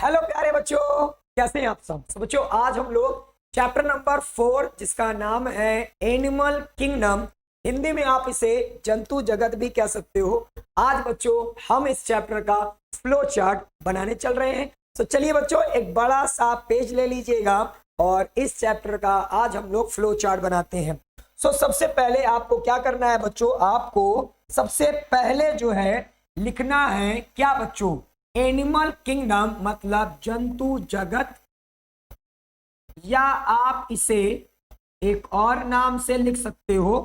Hello प्यारे बच्चों, कैसे हैं आप सब। बच्चों आज हम लोग चैप्टर नंबर 4 जिसका नाम है एनिमल किंगडम, हिंदी में आप इसे जंतु जगत भी कह सकते हो। आज बच्चों हम इस चैप्टर का फ्लो चार्ट बनाने चल रहे हैं। तो चलिए बच्चों एक बड़ा सा पेज ले लीजिएगा और इस चैप्टर का आज हम लोग फ्लो चार्ट बनाते हैं। सबसे पहले आपको क्या करना है बच्चों, आपको सबसे पहले जो है लिखना है क्या बच्चों, एनिमल किंगडम मतलब जंतु जगत, या आप इसे एक और नाम से लिख सकते हो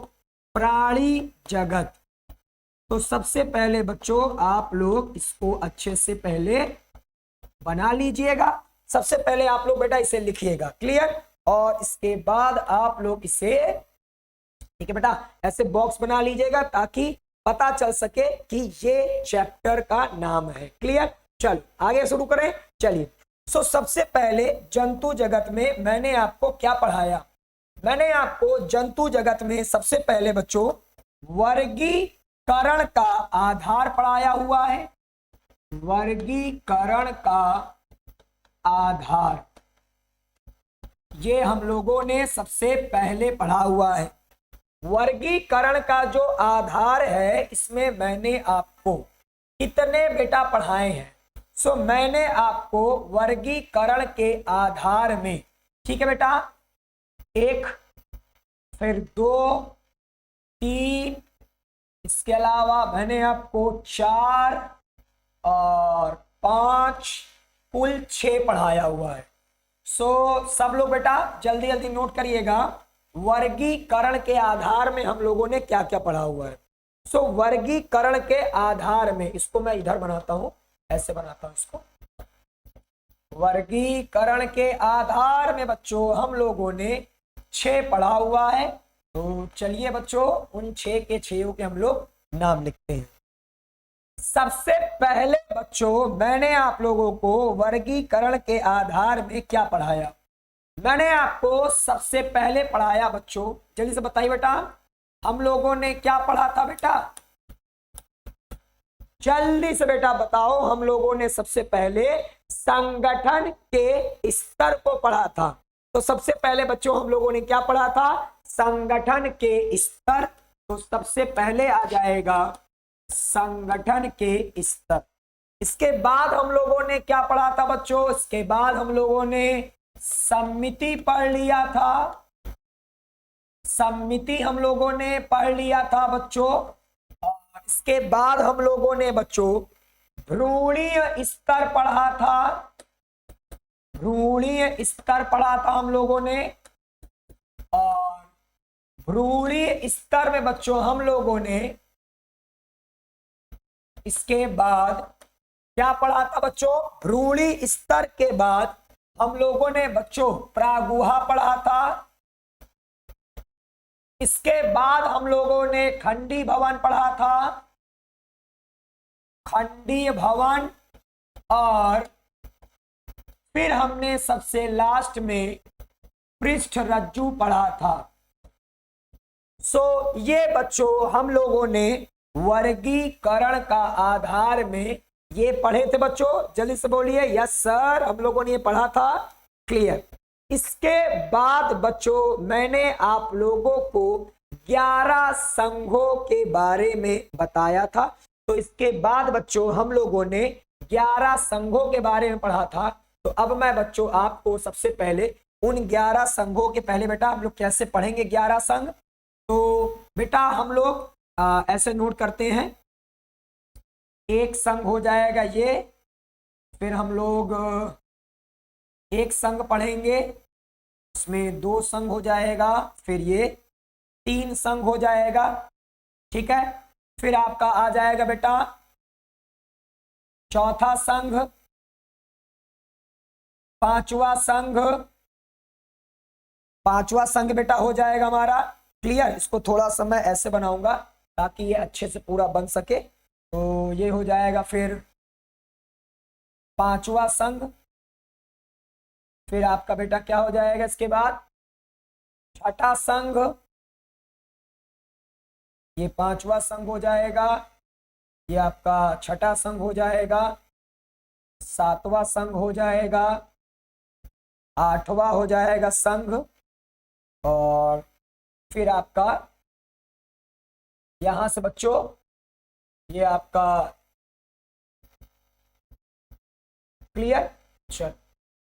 प्राणी जगत। तो सबसे पहले बच्चों आप लोग इसको अच्छे से पहले बना लीजिएगा। सबसे पहले आप लोग बेटा इसे लिखिएगा, क्लियर। और इसके बाद आप लोग इसे, ठीक है बेटा, ऐसे बॉक्स बना लीजिएगा ताकि पता चल सके कि ये चैप्टर का नाम है, क्लियर। चलो आगे शुरू करें, चलिए। सबसे पहले जंतु जगत में मैंने आपको क्या पढ़ाया, मैंने आपको जंतु जगत में सबसे पहले बच्चों वर्गीकरण का आधार पढ़ाया हुआ है। वर्गीकरण का आधार ये हम लोगों ने सबसे पहले पढ़ा हुआ है। वर्गीकरण का जो आधार है इसमें मैंने आपको कितने बेटा पढ़ाए हैं। मैंने आपको वर्गीकरण के आधार में, ठीक है बेटा, 1, फिर 2, 3, इसके अलावा मैंने आपको 4 और 5, कुल 6 पढ़ाया हुआ है। सब लोग बेटा जल्दी जल्दी नोट करिएगा, वर्गीकरण के आधार में हम लोगों ने क्या क्या पढ़ा हुआ है। वर्गीकरण के आधार में, इसको मैं इधर बनाता हूं, ऐसे बनाता हूं इसको। वर्गीकरण के आधार में बच्चों हम लोगों ने 6 पढ़ा हुआ है। तो चलिए बच्चों उन 6 के 6 के हम लोग नाम लिखते हैं। सबसे पहले बच्चों मैंने आप लोगों को वर्गीकरण के आधार में क्या पढ़ाया, मैंने आपको सबसे पहले पढ़ाया बच्चों, जल्दी से बताइए बेटा, हम लोगों ने क्या पढ़ा था बेटा, जल्दी से बेटा बताओ। हम लोगों ने सबसे पहले संगठन के स्तर को पढ़ा था। तो सबसे पहले बच्चों हम लोगों ने क्या पढ़ा था, संगठन के स्तर। तो सबसे पहले आ जाएगा संगठन के स्तर। इसके बाद हम लोगों ने क्या पढ़ा था बच्चों, इसके बाद हम लोगों ने समिति पढ़ लिया था। समिति हम लोगों ने पढ़ लिया था बच्चों। और इसके बाद हम लोगों ने बच्चों भ्रूणीय स्तर पढ़ा था। भ्रूणीय स्तर पढ़ा था हम लोगों ने। और भ्रूणीय स्तर में बच्चों हम लोगों ने इसके बाद क्या पढ़ा था बच्चों, भ्रूणीय स्तर के बाद हम लोगों ने बच्चों प्रागुहा पढ़ा था। इसके बाद हम लोगों ने खंडी भवन पढ़ा था, खंडीय भवन। और फिर हमने सबसे लास्ट में पृष्ठ रज्जु पढ़ा था। ये बच्चों हम लोगों ने वर्गीकरण का आधार में ये पढ़े थे बच्चों, जल्दी से बोलिए यस सर, हम लोगों ने ये पढ़ा था, क्लियर। इसके बाद बच्चों मैंने आप लोगों को 11 संघों के बारे में बताया था। तो इसके बाद बच्चों हम लोगों ने 11 संघों के बारे में पढ़ा था। तो अब मैं बच्चों आपको सबसे पहले उन 11 संघों के पहले बेटा हम लोग कैसे पढ़ेंगे 11 संघ। तो बेटा हम लोग ऐसे नोट करते हैं, एक संघ हो जाएगा ये, फिर हम लोग एक संघ पढ़ेंगे, इसमें 2 संघ हो जाएगा, फिर ये 3 संघ हो जाएगा, ठीक है। फिर आपका आ जाएगा बेटा चौथा संघ, 5वां संघ, 5वां संघ बेटा हो जाएगा हमारा, क्लियर। इसको थोड़ा सा मैं ऐसे बनाऊंगा ताकि ये अच्छे से पूरा बन सके। तो ये हो जाएगा फिर 5वां संघ। फिर आपका बेटा क्या हो जाएगा इसके बाद, 6ठा संघ, ये 5वां संघ हो जाएगा, ये आपका 6ठा संघ हो जाएगा। सातवां संघ हो जाएगा, आठवां हो जाएगा संघ, और फिर आपका यहां से बच्चों ये आपका क्लियर। चल,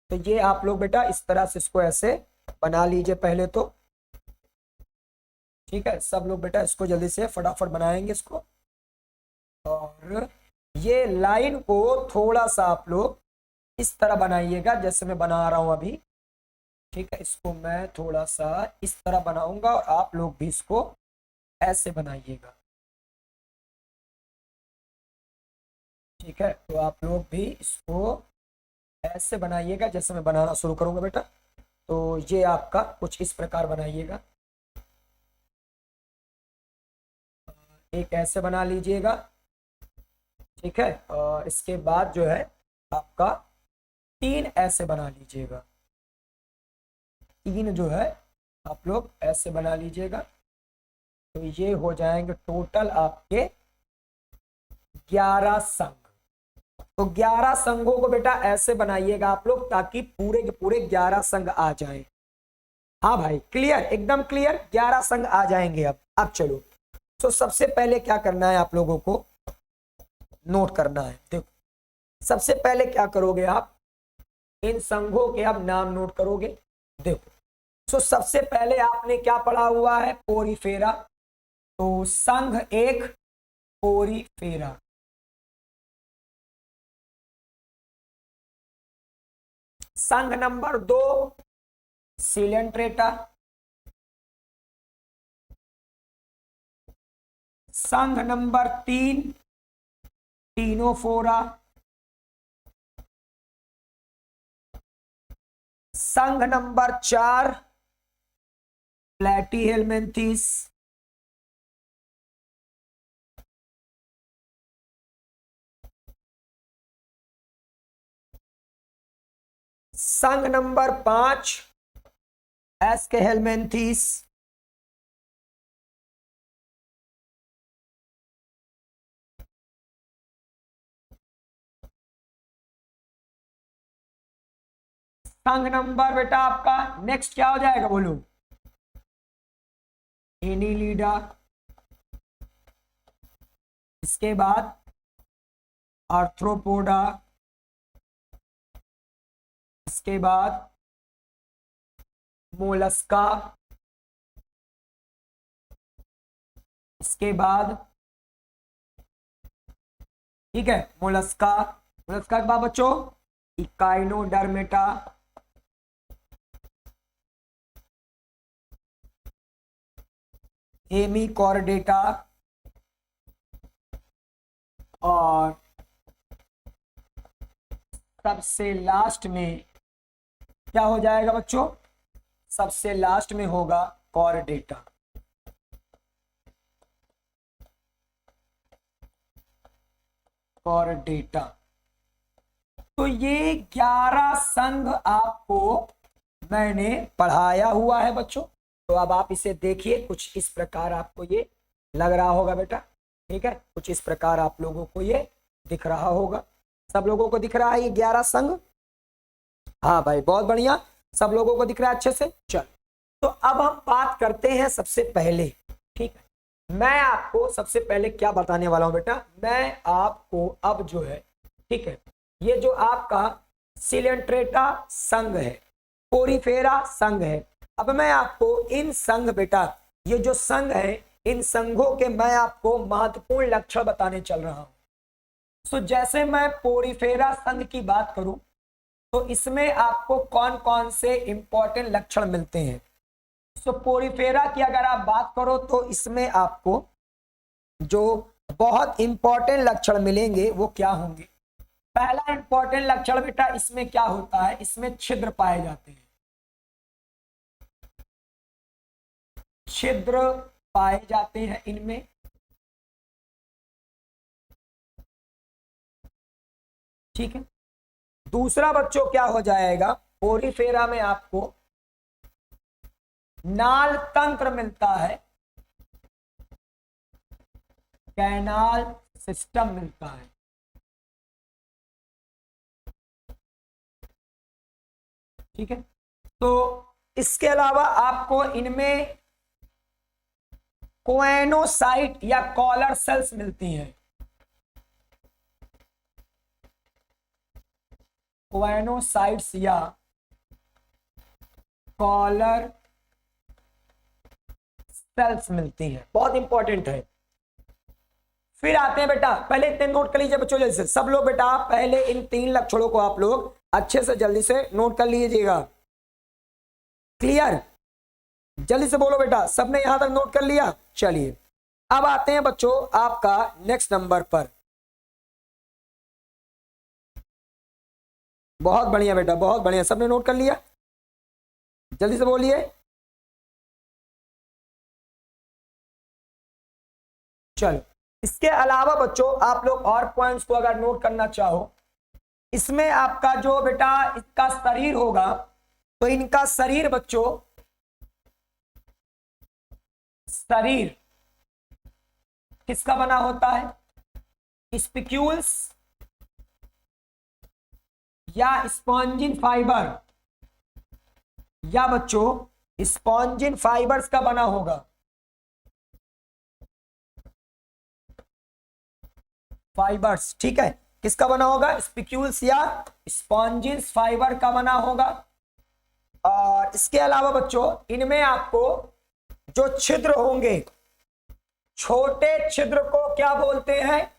तो ये आप लोग बेटा इस तरह से इसको ऐसे बना लीजिए पहले तो, ठीक है। सब लोग बेटा इसको जल्दी से फटाफट बनाएंगे इसको, और ये लाइन को थोड़ा सा आप लोग इस तरह बनाइएगा जैसे मैं बना रहा हूं अभी, ठीक है। इसको मैं थोड़ा सा इस तरह बनाऊंगा और आप लोग भी इसको ऐसे बनाइएगा, ठीक है। तो आप लोग भी इसको ऐसे बनाइएगा जैसे मैं बनाना शुरू करूंगा बेटा। तो ये आपका कुछ इस प्रकार बनाइएगा, एक ऐसे बना लीजिएगा, ठीक है। और इसके बाद जो है आपका तीन ऐसे बना लीजिएगा, तीन जो है आप लोग ऐसे बना लीजिएगा। तो ये हो जाएंगे टोटल आपके 11 संघ। तो 11 संघों को बेटा ऐसे बनाइएगा आप लोग ताकि पूरे के पूरे 11 संघ आ जाए। हाँ भाई क्लियर, एकदम क्लियर, 11 संघ आ जाएंगे। अब चलो, तो सबसे पहले क्या करना है आप लोगों को, नोट करना है। देखो सबसे पहले क्या करोगे आप, इन संघों के आप नाम नोट करोगे। देखो तो सबसे पहले आपने क्या पढ़ा हुआ है, पोरीफेरा। तो संघ एक पोरीफेरा, संघ नंबर 2 सिलेंट्रेटा, संघ नंबर 3 टीनोफोरा, संघ नंबर 4 प्लेटीहेलमिन्थेस, संघ नंबर 5 एस्केहेलमिन्थेस, संघ नंबर बेटा आपका नेक्स्ट क्या हो जाएगा बोलो, एनीलिडा। इसके बाद आर्थ्रोपोडा, इसके बाद मोलस्का, इसके बाद ठीक है मोलस्का, मोलस्का के बाद बच्चों इकाइनोडर्मेटा, हेमिकॉर्डेटा, और सबसे लास्ट में क्या हो जाएगा बच्चों, सबसे लास्ट में होगा कॉर्डेटा। कॉर्डेटा। तो ये 11 संघ आपको मैंने पढ़ाया हुआ है बच्चों। तो अब आप इसे देखिए, कुछ इस प्रकार आपको ये लग रहा होगा बेटा, ठीक है। कुछ इस प्रकार आप लोगों को ये दिख रहा होगा, सब लोगों को दिख रहा है ये 11 संघ। हाँ भाई बहुत बढ़िया, सब लोगों को दिख रहा है अच्छे से। चल, तो अब हम बात करते हैं सबसे पहले, ठीक है। मैं आपको सबसे पहले क्या बताने वाला हूं बेटा, मैं आपको अब जो है, ठीक है, ये जो आपका सिलेंट्रेटा संघ है, पोरीफेरा संघ है, अब मैं आपको इन संघ बेटा, ये जो संघ है, इन संघों के मैं आपको महत्वपूर्ण लक्षण बताने चल रहा हूं। तो जैसे मैं पोरीफेरा संघ की बात करूं तो इसमें आपको कौन कौन से इंपॉर्टेंट लक्षण मिलते हैं। तो पोरीफेरा की अगर आप बात करो तो इसमें आपको जो बहुत इंपॉर्टेंट लक्षण मिलेंगे वो क्या होंगे। पहला इंपॉर्टेंट लक्षण बेटा इसमें क्या होता है, इसमें छिद्र पाए जाते हैं, छिद्र पाए जाते हैं इनमें, ठीक है। दूसरा बच्चों क्या हो जाएगा, पोरीफेरा में आपको नाल तंत्र मिलता है, कैनाल सिस्टम मिलता है, ठीक है, तो इसके अलावा आपको इनमें कोएनोसाइट या कॉलर सेल्स मिलती हैं। कोएनोसाइट्स या कॉलर सेल्स मिलती हैं, बहुत इंपॉर्टेंट है। फिर आते हैं बेटा, पहले इतने नोट कर लीजिए बच्चों, जल्दी से सब लोग बेटा पहले इन 3 लक्षणों को आप लोग अच्छे से जल्दी से नोट कर लीजिएगा। क्लियर, जल्दी से बोलो बेटा, सबने यहां तक नोट कर लिया। चलिए अब आते हैं बच्चों आपका नेक्स्ट नंबर पर। बहुत बढ़िया बेटा, बहुत बढ़िया, सबने नोट कर लिया, जल्दी से बोलिए। चलो, इसके अलावा बच्चों आप लोग और पॉइंट्स को अगर नोट करना चाहो, इसमें आपका जो बेटा इसका शरीर होगा, तो इनका शरीर बच्चों, शरीर किसका बना होता है? स्पिक्यूल्स या स्पॉन्जिन फाइबर, या बच्चों स्पॉन्जिन फाइबर्स का बना होगा। फाइबर्स, ठीक है, किसका बना होगा? स्पिक्यूल्स या स्पॉन्जिन फाइबर का बना होगा। और इसके अलावा बच्चों इनमें आपको जो छिद्र होंगे, छोटे छिद्र को क्या बोलते हैं?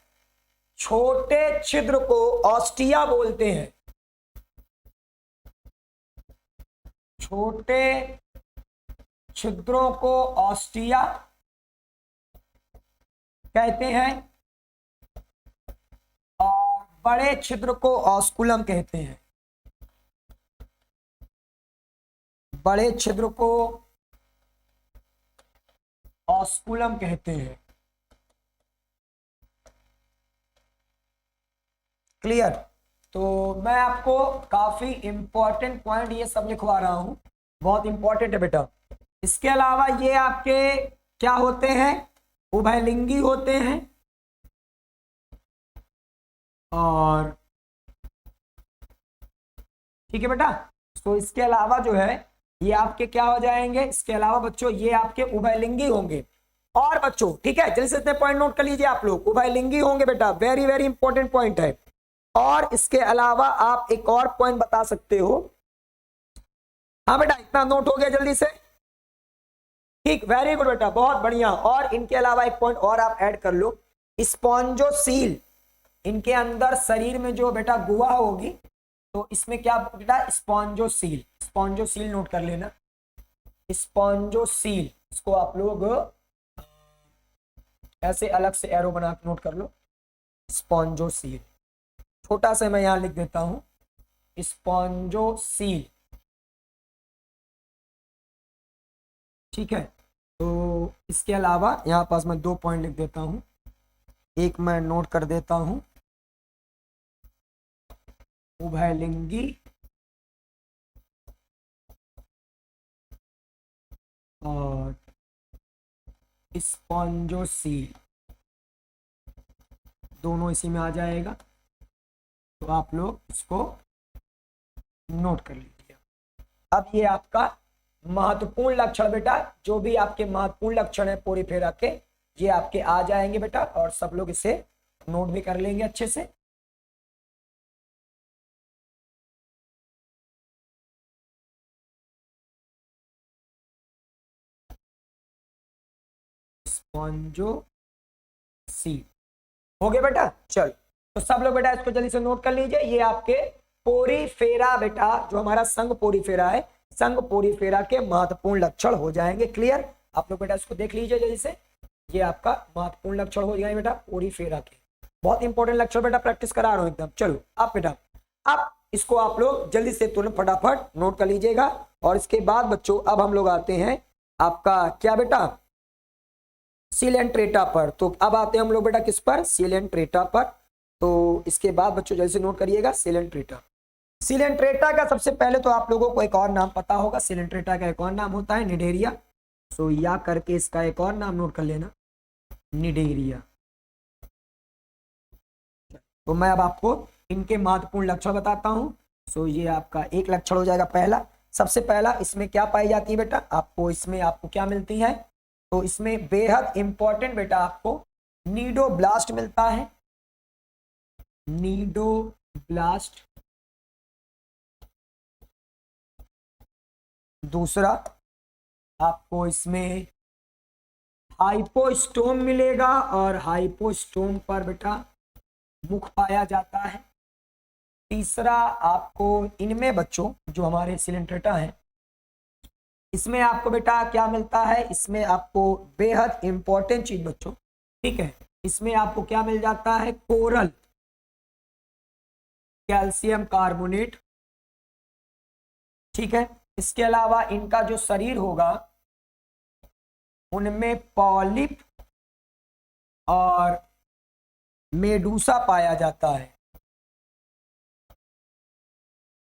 छोटे छिद्र को ऑस्टिया बोलते हैं। छोटे छिद्रों को ऑस्टिया कहते हैं और बड़े छिद्र को ऑस्कुलम कहते हैं। बड़े छिद्र को ऑस्कुलम कहते हैं। क्लियर, तो मैं आपको काफी इंपॉर्टेंट पॉइंट ये सब लिखवा रहा हूं, बहुत इंपॉर्टेंट है बेटा। इसके अलावा ये आपके क्या होते हैं? उभयलिंगी होते हैं। और ठीक है बेटा, तो इसके अलावा जो है ये आपके क्या हो जाएंगे? इसके अलावा बच्चों ये आपके उभयलिंगी होंगे। और बच्चों ठीक है, जल्दी से इतने पॉइंट नोट कर लीजिए आप लोग, उभयलिंगी होंगे बेटा, वेरी वेरी इंपॉर्टेंट पॉइंट है। और इसके अलावा आप एक और पॉइंट बता सकते हो। हाँ बेटा, इतना नोट हो गया जल्दी से, ठीक, वेरी गुड बेटा, बहुत बढ़िया। और इनके अलावा एक पॉइंट और आप ऐड कर लो, स्पॉन्जोसील। इनके अंदर शरीर में जो बेटा गुहा होगी, तो इसमें क्या बेटा? स्पॉन्जोसील। स्पॉन्जोसील नोट कर लेना, स्पॉन्जोसील, इसको आप लोग ऐसे अलग से एरो बना के नोट कर लो, स्पॉन्जोसील। छोटा सा मैं यहां लिख देता हूं, स्पॉन्जोसील, ठीक है। तो इसके अलावा यहां पास मैं 2 पॉइंट लिख देता हूं, एक मैं नोट कर देता हूं, उभयलिंगी और स्पॉन्जोसील, दोनों इसी में आ जाएगा, तो आप लोग इसको नोट कर लीजिए। अब ये आपका महत्वपूर्ण लक्षण बेटा, जो भी आपके महत्वपूर्ण लक्षण है पोरीफेरा के, ये आपके आ जाएंगे बेटा, और सब लोग इसे नोट भी कर लेंगे अच्छे से। स्पॉन्जोसील हो गया बेटा। चल, तो सब लोग बेटा इसको जल्दी से नोट कर लीजिए। ये आपके पोरीफेरा बेटा, जो हमारा संघ पोरीफेरा है, संघ पोरीफेरा के महत्वपूर्ण लक्षण हो जाएंगे। क्लियर, आप लोग बेटा इसको देख लीजिए जल्दी से, ये आपका महत्वपूर्ण लक्षण हो जाएंगे बेटा पोरीफेरा के, बहुत इंपॉर्टेंट लक्षण बेटा, प्रैक्टिस करा रहा हूं एकदम। चलो अब बेटा, अब इसको आप लोग जल्दी से तुरंत फटाफट नोट कर लीजिएगा। और इसके बाद बच्चों अब हम लोग आते हैं आपका क्या बेटा? सिलेंट्रेटा पर। तो अब आते हैं हम लोग बेटा किस पर? सिलेंट्रेटा पर। तो इसके बाद बच्चों जल्दी से नोट करिएगा, सिलेंट्रेटा। सिलेंट्रेटा का सबसे पहले तो आप लोगों को एक और नाम पता होगा, सिलेंट्रेटा का एक और नाम होता है निडेरिया। सो या करके इसका एक और नाम नोट कर लेना, निडेरिया। तो मैं अब आपको इनके महत्वपूर्ण लक्षण बताता हूं। सो ये आपका एक लक्षण हो जाएगा पहला। सबसे पहला इसमें क्या पाई जाती है बेटा, इसमें आपको क्या मिलती है, तो इसमें बेहद इंपॉर्टेंट बेटा आपको नीडोब्लास्ट मिलता है, नीडोब्लास्ट। दूसरा आपको इसमें हाइपोस्टोम मिलेगा, और हाइपोस्टोम पर बेटा मुख पाया जाता है। तीसरा आपको इनमें बच्चों जो हमारे सिलेंट्रेटा है, इसमें आपको बेटा क्या मिलता है, इसमें आपको बेहद इंपॉर्टेंट चीज बच्चों, ठीक है, इसमें आपको क्या मिल जाता है, कोरल कैल्शियम कार्बोनेट, ठीक है। इसके अलावा इनका जो शरीर होगा उनमें पॉलिप और मेडूसा पाया जाता है।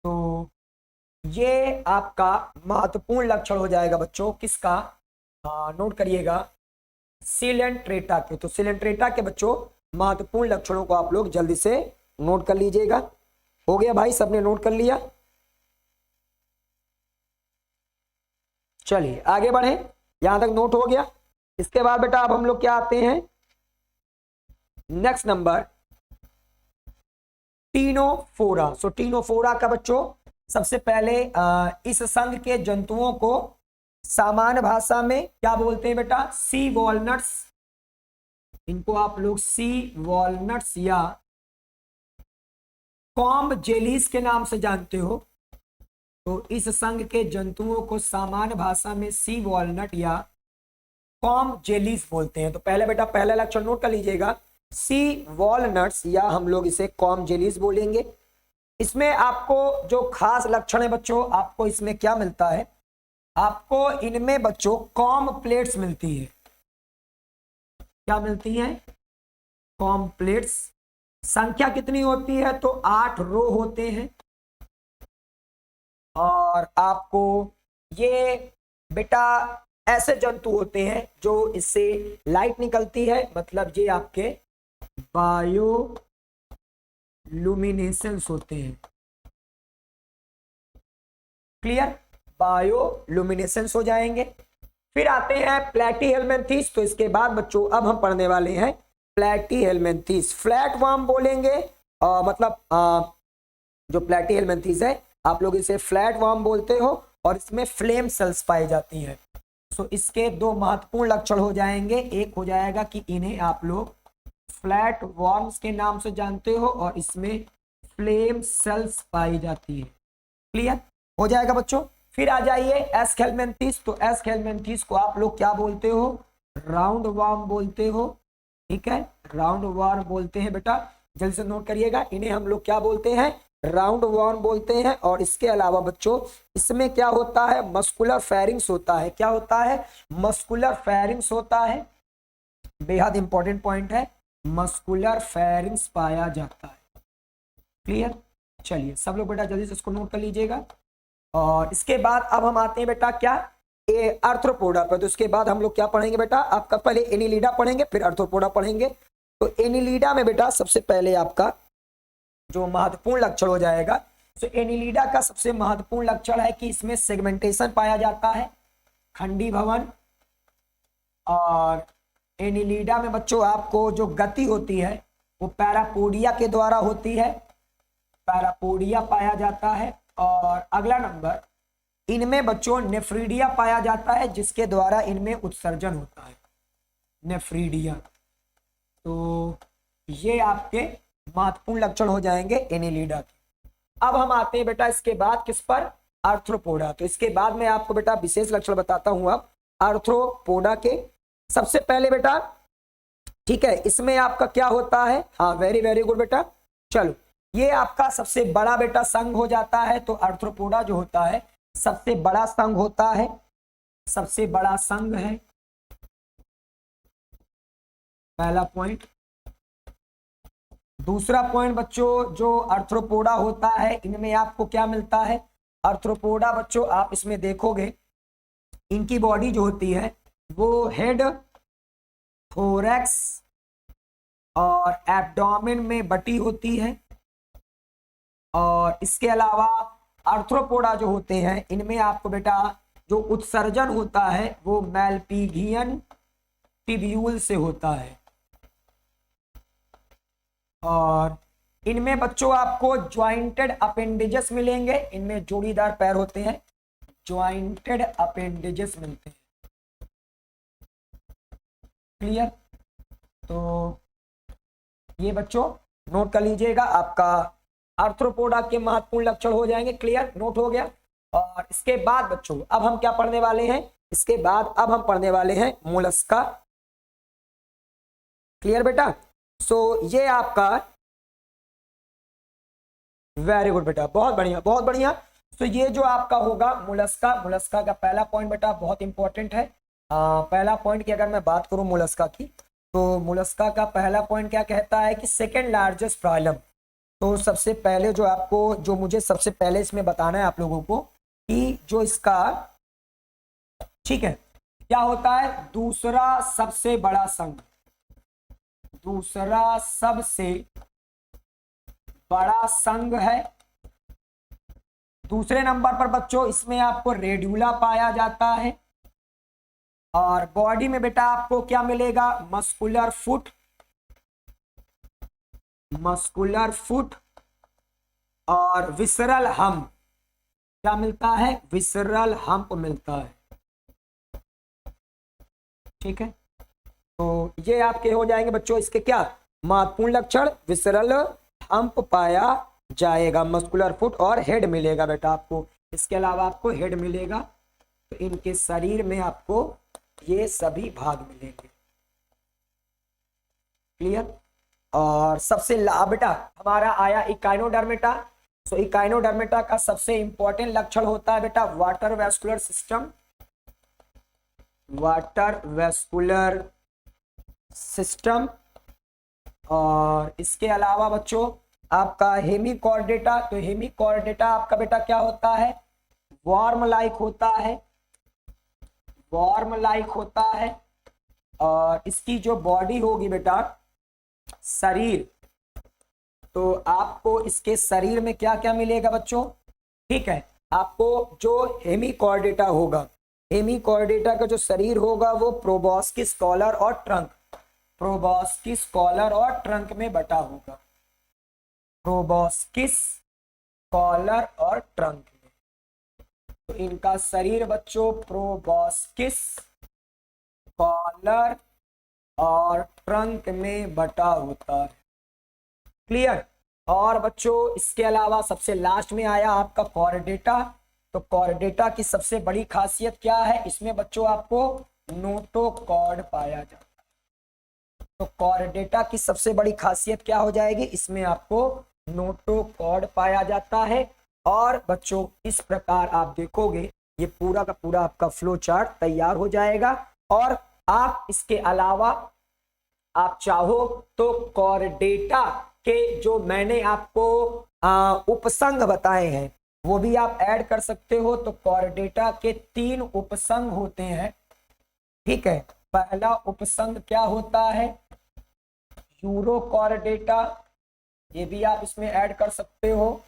तो ये आपका महत्वपूर्ण लक्षण हो जाएगा बच्चों, किसका, नोट करिएगा, सिलेंट्रेटा के। तो सिलेंट्रेटा के बच्चों महत्वपूर्ण लक्षणों को आप लोग जल्दी से नोट कर लीजिएगा। हो गया भाई, सबने नोट कर लिया? चलिए आगे बढ़े, यहां तक नोट हो गया। इसके बाद बेटा अब हम लोग क्या आते हैं, नेक्स्ट नंबर टीनोफोरा। सो टीनोफोरा का बच्चों सबसे पहले इस संघ के जंतुओं को सामान्य भाषा में क्या बोलते हैं बेटा, सी वॉलनट्स। इनको आप लोग सी वॉलनट्स या कॉम्ब जेलीज के नाम से जानते हो। तो इस संघ के जंतुओं को सामान्य भाषा में सी वॉलनट या कॉम्ब जेलीज बोलते हैं। तो पहले बेटा पहला लक्षण नोट कर लीजिएगा, सी वॉलनट्स या हम लोग इसे कॉम्ब जेलीज बोलेंगे। इसमें आपको जो खास लक्षण है बच्चों, आपको इसमें क्या मिलता है, आपको इनमें बच्चों कॉम्ब प्लेट्स मिलती है। क्या मिलती है, कॉम्ब प्लेट्स। संख्या कितनी होती है, तो 8 रो होते हैं। और आपको ये बेटा ऐसे जंतु होते हैं जो इससे लाइट निकलती है, मतलब ये आपके बायो लुमिनेसेंस होते हैं। क्लियर, बायो लुमिनेसेंस हो जाएंगे। फिर आते हैं प्लैटीहेल्मिन्थीस। तो इसके बाद बच्चों अब हम पढ़ने वाले हैं प्लैटीहेल्मिन्थीस। फ्लैट वार्म बोलेंगे, मतलब जो प्लैटीहेल्मिन्थीस है आप लोग इसे फ्लैट वार्म बोलते हो, और इसमें फ्लेम सेल्स पाई जाती हैं। सो इसके दो महत्वपूर्ण लक्षण हो जाएंगे, एक हो जाएगा कि इन्हें आप लोग फ्लैट वार्म्स के नाम से जानते हो, और इसमें फ्लेम सेल्स पाई जाती है। क्लियर हो जाएगा बच्चों। फिर आ जाइए एस्केल्मेंथिस। तो एस्केल्मेंथिस को आप लोग क्या बोलते हो, राउंड वार्म बोलते हो, ठीक है, राउंड वार्म बोलते हैं बेटा, जल्दी से नोट करिएगा। इन्हें हम लोग क्या बोलते हैं, राउंड वार्म बोलते हैं। और इसके अलावा बच्चों इसमें क्या होता है, मस्कुलर फेरिंग्स होता है। क्या होता है, मस्कुलर फेरिंग्स होता है, बेहद इंपॉर्टेंट पॉइंट है, मस्कुलर फेरिंग्स पाया जाता है। क्लियर, चलिए सब लोग बेटा जल्दी से इसको नोट कर लीजिएगा। और इसके बाद अब हम आते हैं बेटा क्या, आर्थ्रोपोडा पर। तो इसके बाद हम लोग क्या पढ़ेंगे बेटा, आपका पहले एनिलीडा पढ़ेंगे, फिर आर्थ्रोपोडा पढ़ेंगे। तो एनिलीडा में बेटा सबसे पहले आपका जो महत्वपूर्ण लक्षण हो जाएगा, तो एनिलीडा का सबसे महत्वपूर्ण लक्षण है कि इसमें सेगमेंटेशन पाया जाता है, खंडी भवन। और एनिलीडा में बच्चों आपको जो गति होती है वो पैरापोडिया के द्वारा होती है, पैरापोडिया पाया जाता है। और अगला नंबर, इनमें बच्चों नेफ्रीडिया पाया जाता है, जिसके द्वारा इनमें उत्सर्जन होता है, नेफ्रीडिया। तो ये आपके महत्वपूर्ण लक्षण हो जाएंगे एनिलीडा के। अब हम आते हैं बेटा इसके बाद किस पर, आर्थ्रोपोडा। तो इसके बाद मैं आपको बेटा विशेष लक्षण बताता हूं अब आर्थ्रोपोडा के। सबसे पहले बेटा, ठीक है, इसमें आपका क्या होता है, हाँ वेरी वेरी गुड बेटा। चलो ये आपका सबसे बड़ा बेटा संघ हो जाता है। तो आर्थ्रोपोडा जो होता है सबसे बड़ा संघ होता है, सबसे बड़ा संघ है, पहला पॉइंट। दूसरा पॉइंट बच्चों, जो आर्थ्रोपोडा होता है इनमें आपको क्या मिलता है, आर्थ्रोपोडा बच्चों आप इसमें देखोगे इनकी बॉडी जो होती है वो हेड, थोरैक्स और एब्डोमेन में बटी होती है। और इसके अलावा आर्थ्रोपोडा जो होते हैं इनमें आपको बेटा जो उत्सर्जन होता है वो मैल्पिघियन टिब्यूल से होता है। और इनमें बच्चों आपको ज्वाइंटेड अपेंडेजेस मिलेंगे, इनमें जोड़ीदार पैर होते हैं, ज्वाइंटेड अपेंडेजेस मिलते हैं। क्लियर? तो ये बच्चों नोट कर लीजिएगा, आपका आर्थ्रोपोडा के महत्वपूर्ण लक्षण हो जाएंगे। क्लियर? नोट हो गया। और इसके बाद बच्चों अब हम क्या पढ़ने वाले हैं? इसके बाद अब हम पढ़ने वाले हैं मोलस्का। क्लियर बेटा? सो ये आपका वेरी गुड बेटा, बहुत बढ़िया बहुत बढ़िया। तो ये जो आपका होगा मोलस्का, मोलस्का का पहला पॉइंट बेटा बहुत इंपॉर्टेंट है। पहला पॉइंट की अगर मैं बात करूं मोलस्का की, तो मोलस्का का पहला पॉइंट क्या कहता है कि सेकेंड लार्जेस्ट फाइलम। तो सबसे पहले जो आपको, जो मुझे सबसे पहले इसमें बताना है आप लोगों को कि जो इसका, ठीक है, क्या होता है, दूसरा सबसे बड़ा संघ, दूसरा सबसे बड़ा संघ है। दूसरे नंबर पर बच्चों इसमें आपको रेड्यूला पाया जाता है। और बॉडी में बेटा आपको क्या मिलेगा, मस्कुलर फुट, मस्कुलर फुट और विसरल हम्प। क्या मिलता है, विसरल हम्प मिलता है। ठीक है, तो ये आपके हो जाएंगे बच्चों इसके क्या महत्वपूर्ण लक्षण, विसरल हम्प पाया जाएगा, मस्कुलर फुट और हेड मिलेगा बेटा आपको। इसके अलावा आपको हेड मिलेगा, तो इनके शरीर में आपको ये सभी भाग मिलेंगे। क्लियर? और सबसे बेटा हमारा आया इकाइनोडर्मेटा। तो इकाइनोडर्मेटा का सबसे इंपॉर्टेंट लक्षण होता है बेटा water vascular system, water vascular system. और इसके अलावा बच्चों आपका हेमिकॉर्डेटा, तो हेमिकॉर्डेटा आपका बेटा क्या होता है, वॉर्म लाइक होता है, वॉर्म लाइक होता है। और इसकी जो बॉडी होगी बेटा, शरीर, तो आपको इसके शरीर में क्या क्या मिलेगा बच्चों, ठीक है, आपको जो हेमिकॉर्डेटा होगा, हेमिकॉर्डेटा का जो शरीर होगा वो प्रोबॉस्किस कॉलर और ट्रंक, प्रोबॉस्किस कॉलर और ट्रंक में बटा होगा, प्रोबॉस्किस कॉलर और ट्रंक में। तो इनका शरीर बच्चों प्रोबॉस्किस कॉलर और ट्रंक में बटा होता है। क्लियर? और बच्चों इसके अलावा सबसे लास्ट में आया आपका कॉर्डेटा। तो कॉर्डेटा की सबसे बड़ी खासियत क्या है, इसमें बच्चों आपको नोटोकॉर्ड पाया जाता है। तो कॉर्डेटा की सबसे बड़ी खासियत क्या हो जाएगी, इसमें आपको नोटोकॉर्ड पाया जाता है। और बच्चों इस प्रकार आप देखोगे ये पूरा का पूरा आपका फ्लो चार्ट तैयार हो जाएगा। और आप इसके अलावा आप चाहो तो कॉर्डेटा के जो मैंने आपको उपसंघ बताए हैं वो भी आप ऐड कर सकते हो। तो कॉर्डेटा के 3 उपसंघ होते हैं। ठीक है, पहला उपसंघ क्या होता है, यूरोकॉर्डेटा, ये भी आप इसमें ऐड कर सकते हो।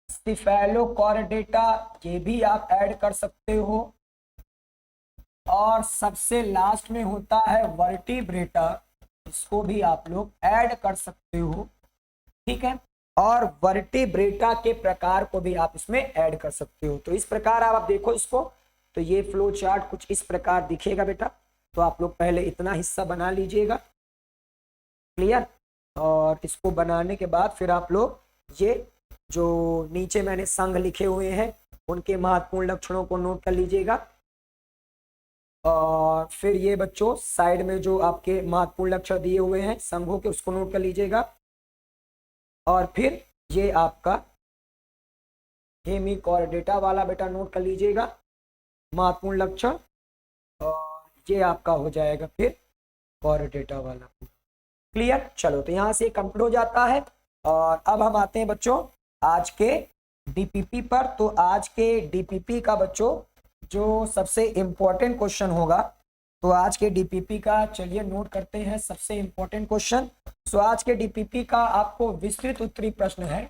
स्टिफेलोकॉर्डेटा, ये भी आप ऐड कर सकते हो। और सबसे लास्ट में होता है वर्टिब्रेटा, इसको भी आप लोग ऐड कर सकते हो। ठीक है, और वर्टिब्रेटा के प्रकार को भी आप इसमें ऐड कर सकते हो। तो इस प्रकार आप देखो इसको, तो ये फ्लो चार्ट कुछ इस प्रकार दिखेगा बेटा। तो आप लोग पहले इतना हिस्सा बना लीजिएगा। क्लियर? और इसको बनाने के बाद फिर आप लोग ये जो नीचे मैंने संघ लिखे हुए हैं उनके महत्वपूर्ण लक्षणों को नोट कर लीजिएगा। और फिर ये बच्चों साइड में जो आपके महत्वपूर्ण लक्षण दिए हुए हैं संघों के, उसको नोट कर लीजिएगा। और फिर ये आपका हेमिकॉर्डेटा वाला बेटा नोट कर लीजिएगा महत्वपूर्ण लक्षण। और ये आपका हो जाएगा फिर कॉर्डेटा वाला। क्लियर? चलो, तो यहाँ से कंप्लीट हो जाता है। और अब हम आते हैं बच्चों आज के डीपीपी पर। तो आज के डीपीपी का बच्चों जो सबसे इम्पोर्टेंट क्वेश्चन होगा, तो आज के डीपीपी का चलिए नोट करते हैं सबसे इम्पोर्टेंट क्वेश्चन। सो आज के डीपीपी का आपको विस्तृत उत्तरीय प्रश्न है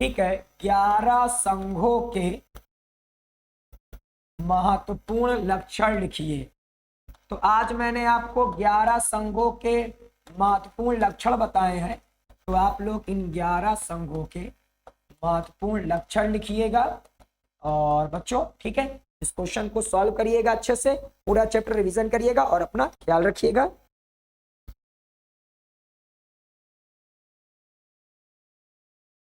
ठीक है, 11 संघों के महत्वपूर्ण लक्षण लिखिए। तो आज मैंने आपको 11 संघों के महत्वपूर्ण लक्षण बताए हैं, तो आप लोग इन 11 संघों के महत्वपूर्ण लक्षण लिखिएगा। और बच्चों ठीक है, इस क्वेश्चन को सॉल्व करिएगा अच्छे से, पूरा चैप्टर रिवीजन करिएगा और अपना ख्याल रखिएगा।